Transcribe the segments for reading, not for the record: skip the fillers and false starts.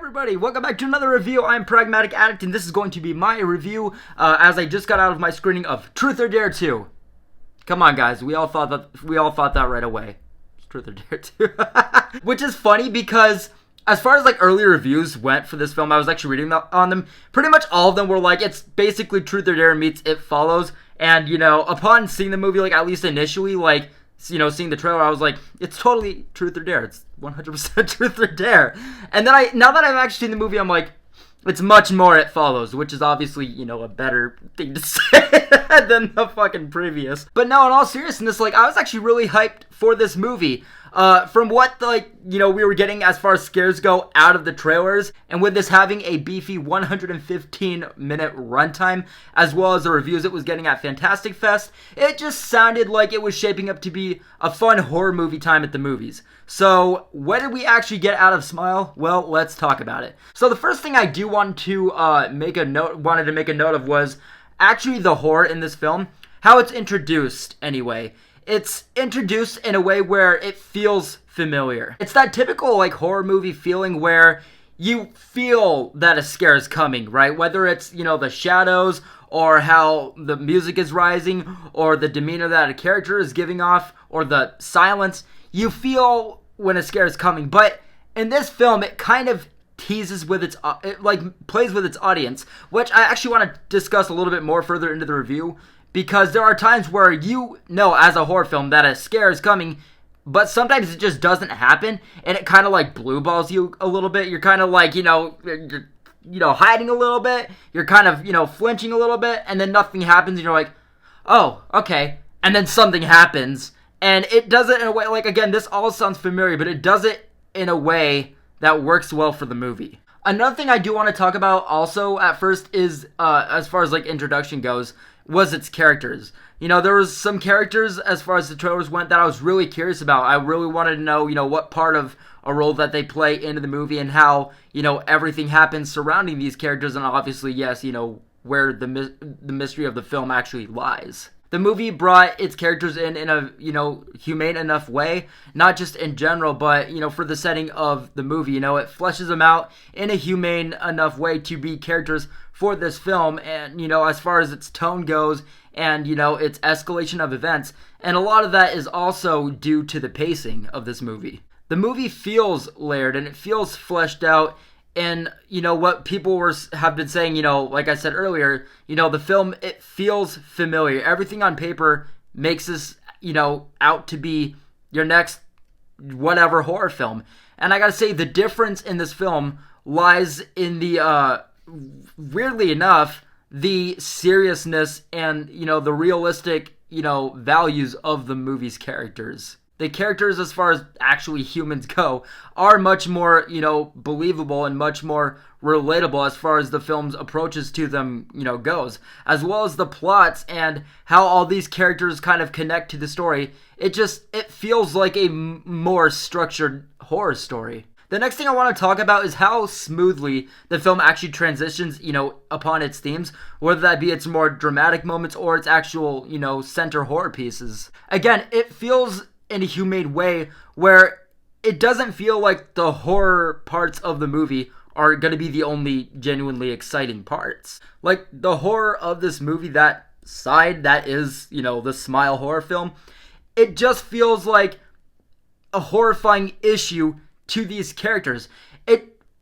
Everybody, welcome back to another review. I'm Pragmatic Addict, and this is going to be my review as I just got out of my screening of Truth or Dare 2. Come on, guys, we all thought that right away. It's Truth or Dare 2. Which is funny because as far as like early reviews went for this film, I was actually reading on them. Pretty much all of them were like, it's basically Truth or Dare meets It Follows. And, you know, upon seeing the movie, like at least initially, like, you know, seeing the trailer, I was like, it's totally Truth or Dare. It's 100% Truth or Dare. And then now that I've actually seen the movie, I'm like, it's much more It Follows, which is obviously, you know, a better thing to say than the fucking previous. But no, in all seriousness, like, I was actually really hyped for this movie. From what, like, you know, we were getting as far as scares go out of the trailers, and with this having a beefy 115-minute runtime, as well as the reviews it was getting at Fantastic Fest, it just sounded like it was shaping up to be a fun horror movie time at the movies. So, what did we actually get out of Smile? Well, let's talk about it. So, the first thing I do wanted to make a note of was actually the horror in this film, how it's introduced anyway. It's introduced in a way where it feels familiar. It's that typical like horror movie feeling where you feel that a scare is coming, right? Whether it's, you know, the shadows or how the music is rising or the demeanor that a character is giving off or the silence, you feel when a scare is coming. But in this film, it kind of teases with its, plays with its audience, which I actually want to discuss a little bit more further into the review. Because there are times where you know as a horror film that a scare is coming, but sometimes it just doesn't happen, and it kind of like blue balls you a little bit. You're kind of like, you're hiding a little bit. You're kind of, flinching a little bit, and then nothing happens, and you're like, oh, okay. And then something happens, and it does it in a way, like, again, this all sounds familiar, but it does it in a way that works well for the movie. Another thing I do want to talk about also at first is, as far as like introduction goes, was its characters. You know, there was some characters as far as the trailers went that I was really curious about. I really wanted to know, what part of a role that they play into the movie and how, everything happens surrounding these characters, and obviously, yes, where the mystery of the film actually lies. The movie brought its characters in a, humane enough way, not just in general, but, for the setting of the movie, it fleshes them out in a humane enough way to be characters for this film, and, as far as its tone goes, and, its escalation of events, and a lot of that is also due to the pacing of this movie. The movie feels layered, and it feels fleshed out, and, what people have been saying, like I said earlier, the film, it feels familiar. Everything on paper makes this, out to be your next whatever horror film. And I gotta say, the difference in this film lies in the, weirdly enough, the seriousness and, the realistic, values of the movie's characters. The characters, as far as actually humans go, are much more, believable and much more relatable as far as the film's approaches to them, goes. As well as the plots and how all these characters kind of connect to the story. It feels like a more structured horror story. The next thing I want to talk about is how smoothly the film actually transitions, upon its themes, whether that be its more dramatic moments or its actual, center horror pieces. Again, it feels in a humane way where it doesn't feel like the horror parts of the movie are going to be the only genuinely exciting parts. Like, the horror of this movie, that side that is, the Smile horror film, it just feels like a horrifying issue to these characters.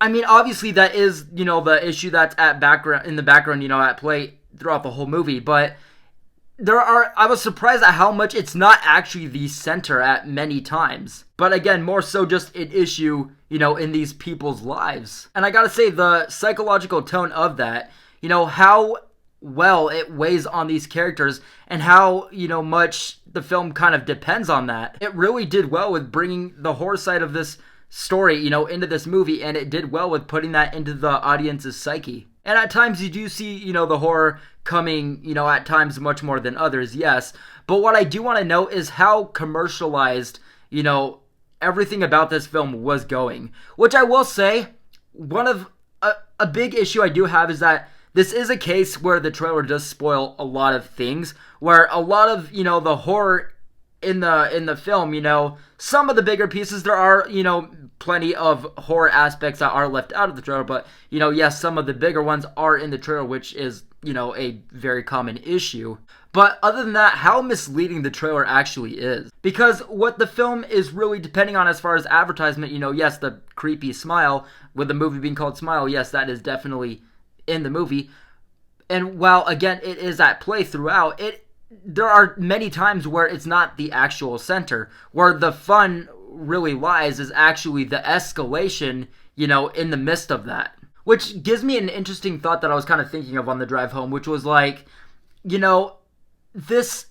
Obviously that is, the issue that's in the background, at play throughout the whole movie, but I was surprised at how much it's not actually the center at many times. But again, more so just an issue, in these people's lives. And I gotta say, the psychological tone of that, how well it weighs on these characters and how, much the film kind of depends on that. It really did well with bringing the horror side of this story, into this movie, and it did well with putting that into the audience's psyche. And at times you do see, the horror coming, at times much more than others, yes. But what I do want to note is how commercialized, everything about this film was going. Which I will say, a big issue I do have is that this is a case where the trailer does spoil a lot of things, where a lot of, the horror in the film, some of the bigger pieces. There are, plenty of horror aspects that are left out of the trailer, but, yes, some of the bigger ones are in the trailer, which is, a very common issue. But other than that, how misleading the trailer actually is. Because what the film is really depending on as far as advertisement, yes, the creepy smile, with the movie being called Smile, yes, that is definitely in the movie. And while, again, it is at play throughout, there are many times where it's not the actual center. Where the fun really lies is actually the escalation, in the midst of that. Which gives me an interesting thought that I was kind of thinking of on the drive home, which was like, this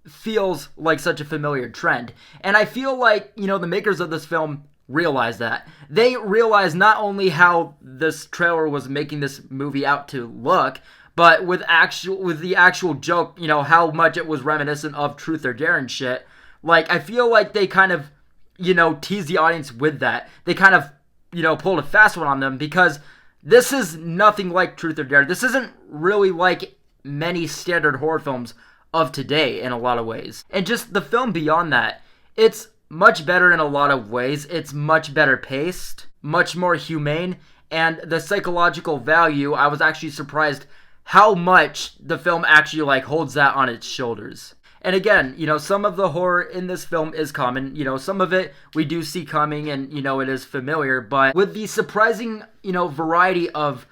feels like such a familiar trend. And I feel like, the makers of this film realize that. They realize not only how this trailer was making this movie out to look, but with the actual joke, how much it was reminiscent of Truth or Dare and shit. Like, I feel like they kind of, tease the audience with that. They kind of, pulled a fast one on them, because this is nothing like Truth or Dare. This isn't really like many standard horror films of today in a lot of ways. And just the film beyond that, it's much better in a lot of ways. It's much better paced, much more humane, and the psychological value, I was actually surprised how much the film actually holds that on its shoulders. And again, some of the horror in this film is common. Some of it we do see coming, and, it is familiar. But with the surprising, variety of,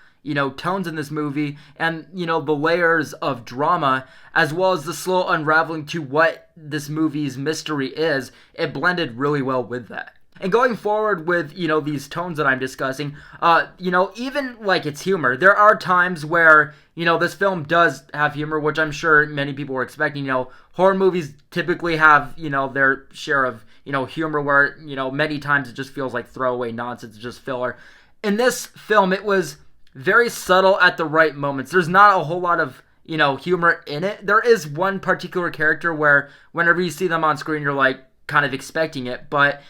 tones in this movie, and, the layers of drama, as well as the slow unraveling to what this movie's mystery is, it blended really well with that. And going forward with, these tones that I'm discussing, even its humor, there are times where, this film does have humor, which I'm sure many people were expecting. Horror movies typically have, their share of, humor where, many times it just feels like throwaway nonsense, just filler. In this film, it was very subtle at the right moments. There's not a whole lot of, humor in it. There is one particular character where whenever you see them on screen, you're kind of expecting it, but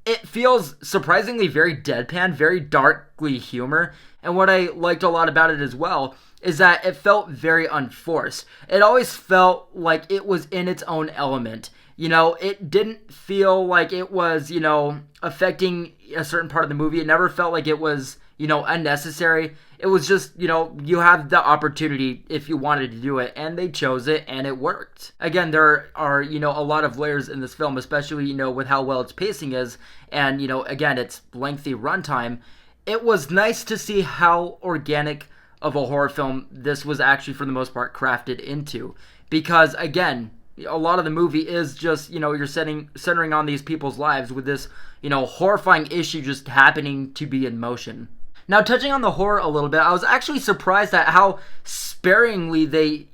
it feels surprisingly very deadpan, very darkly humor. And what I liked a lot about it as well is that it felt very unforced. It always felt like it was in its own element. It didn't feel like it was, affecting a certain part of the movie. It never felt like it was, unnecessary. It was just, you have the opportunity if you wanted to do it, and they chose it, and it worked. Again, there are, a lot of layers in this film, especially, with how well its pacing is, and, again, its lengthy runtime. It was nice to see how organic of a horror film this was actually, for the most part, crafted into. Because, again, a lot of the movie is just, you're centering on these people's lives with this, horrifying issue just happening to be in motion. Now, touching on the horror a little bit, I was actually surprised at how sparingly they,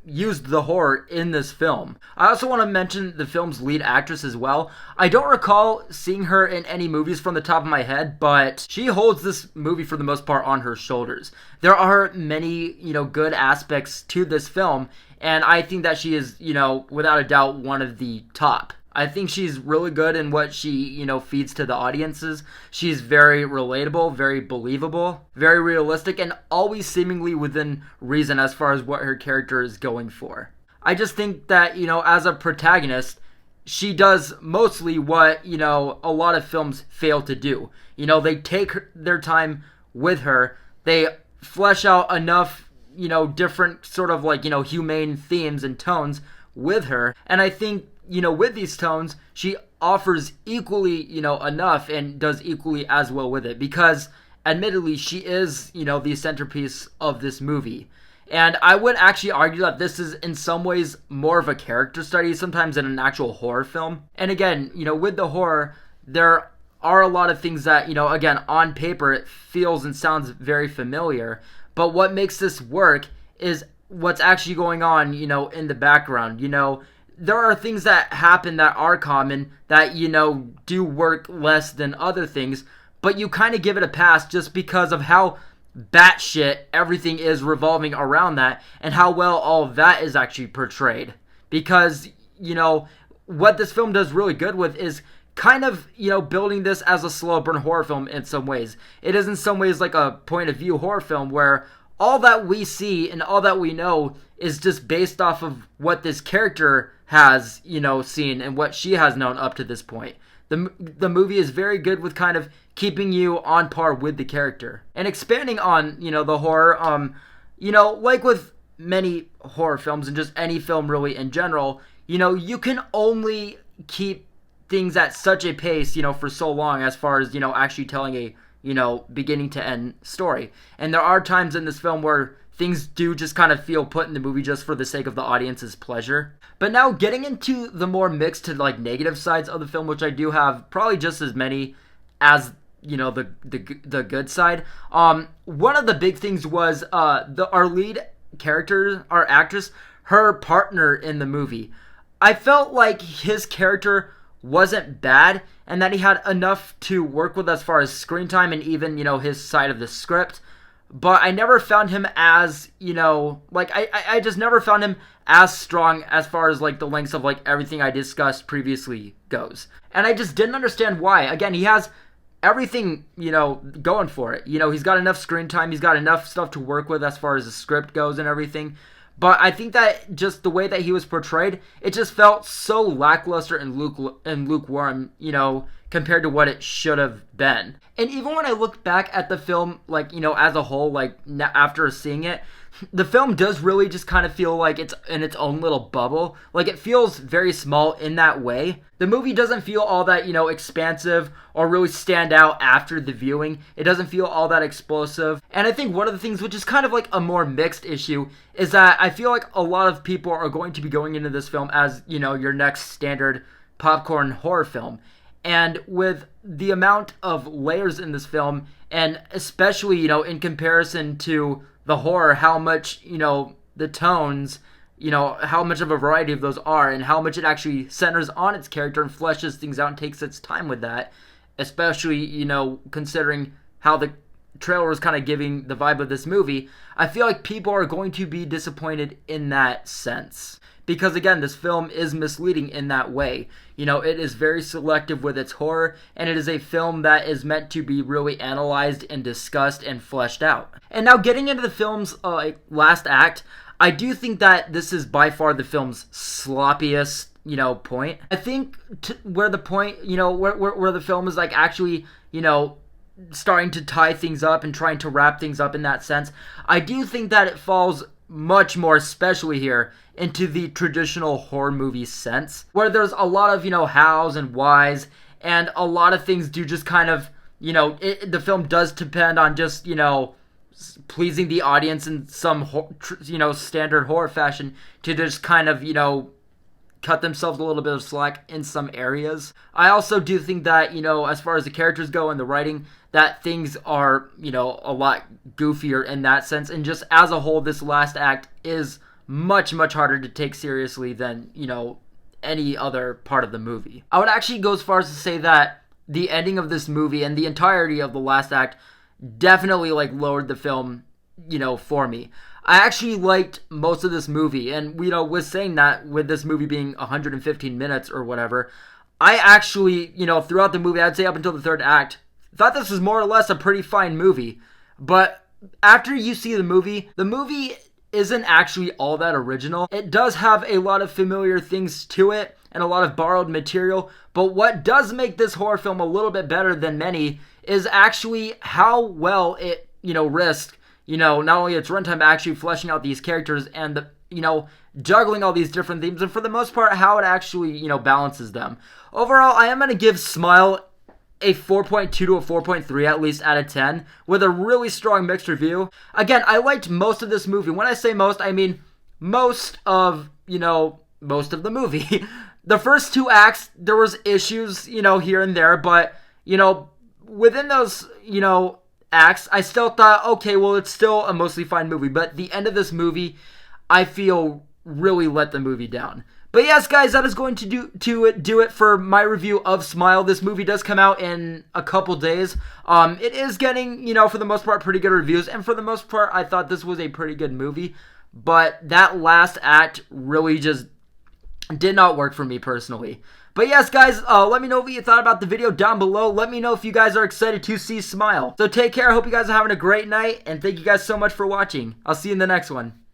used the horror in this film. I also want to mention the film's lead actress as well. I don't recall seeing her in any movies from the top of my head, but she holds this movie for the most part on her shoulders. There are many, good aspects to this film, and I think that she is, without a doubt, one of the top. I think she's really good in what she, feeds to the audiences. She's very relatable, very believable, very realistic, and always seemingly within reason as far as what her character is going for. I just think that, as a protagonist, she does mostly what, a lot of films fail to do. They take their time with her. They flesh out enough, different sort of humane themes and tones with her. And I think, with these tones, she offers equally, enough and does equally as well with it, because admittedly, she is, the centerpiece of this movie. And I would actually argue that this is in some ways more of a character study sometimes than an actual horror film. And again, with the horror, there are a lot of things that, again, on paper, it feels and sounds very familiar. But what makes this work is what's actually going on, in the background. There are things that happen that are common that, do work less than other things, but you kind of give it a pass just because of how batshit everything is revolving around that and how well all of that is actually portrayed. Because, what this film does really good with is kind of, building this as a slow burn horror film in some ways. It is in some ways like a point of view horror film where all that we see and all that we know is just based off of what this character has, seen and what she has known up to this point. The movie is very good with kind of keeping you on par with the character. And expanding on, the horror, like with many horror films and just any film really in general, you can only keep things at such a pace, for so long as far as, actually telling a, beginning to end story. And there are times in this film where things do just kind of feel put in the movie just for the sake of the audience's pleasure. But now getting into the more mixed to like negative sides of the film, which I do have probably just as many as the good side. One of the big things was our lead character, our actress, her partner in the movie. I felt like his character wasn't bad and that he had enough to work with as far as screen time and even, his side of the script. But I never found him as, I just never found him as strong as far as, the lengths of, everything I discussed previously goes. And I just didn't understand why. Again, he has everything, going for it. He's got enough screen time. He's got enough stuff to work with as far as the script goes and everything. But I think that just the way that he was portrayed, it just felt so lackluster and lukewarm, compared to what it should have been. And even when I look back at the film, as a whole, after seeing it, the film does really just kind of feel like it's in its own little bubble. It feels very small in that way. The movie doesn't feel all that, expansive or really stand out after the viewing. It doesn't feel all that explosive. And I think one of the things, which is kind of a more mixed issue, is that I feel like a lot of people are going to be going into this film as, your next standard popcorn horror film. And with the amount of layers in this film, and especially, in comparison to the horror, how much, the tones, how much of a variety of those are, and how much it actually centers on its character and fleshes things out and takes its time with that, especially, considering how the trailer was kind of giving the vibe of this movie, I feel like people are going to be disappointed in that sense. Because again, this film is misleading in that way. It is very selective with its horror, and it is a film that is meant to be really analyzed and discussed and fleshed out. And now getting into the film's last act, I do think that this is by far the film's sloppiest, point. I think where the point, where the film is actually, starting to tie things up and trying to wrap things up in that sense, I do think that it falls much more, especially here, into the traditional horror movie sense, where there's a lot of, hows and whys, and a lot of things do just kind of, the film does depend on just, pleasing the audience in some, standard horror fashion to just kind of, cut themselves a little bit of slack in some areas. I also do think that, as far as the characters go and the writing, that things are, a lot goofier in that sense. And just as a whole, this last act is much, much harder to take seriously than, any other part of the movie. I would actually go as far as to say that the ending of this movie and the entirety of the last act definitely, lowered the film, for me. I actually liked most of this movie, and, with saying that, with this movie being 115 minutes or whatever, I actually, throughout the movie, I'd say up until the third act, thought this was more or less a pretty fine movie. But after you see the movie isn't actually all that original. It does have a lot of familiar things to it and a lot of borrowed material, but what does make this horror film a little bit better than many is actually how well it, risked, not only its runtime, but actually fleshing out these characters and the, juggling all these different themes, and for the most part, how it actually, balances them. Overall, I am going to give Smile a 4.2 to a 4.3 at least out of 10 with a really strong mixed review. Again, I liked most of this movie. When I say most, I mean most of the movie. The first two acts, there was issues, here and there, but, within those, acts, I still thought, okay, well, it's still a mostly fine movie, but the end of this movie, I feel really let the movie down. But yes, guys, that is going to do it for my review of Smile. This movie does come out in a couple days. It is getting, for the most part, pretty good reviews. And for the most part, I thought this was a pretty good movie. But that last act really just Did not work for me personally. But yes, guys, let me know what you thought about the video down below. Let me know if you guys are excited to see Smile. So take care. I hope you guys are having a great night. And thank you guys so much for watching. I'll see you in the next one.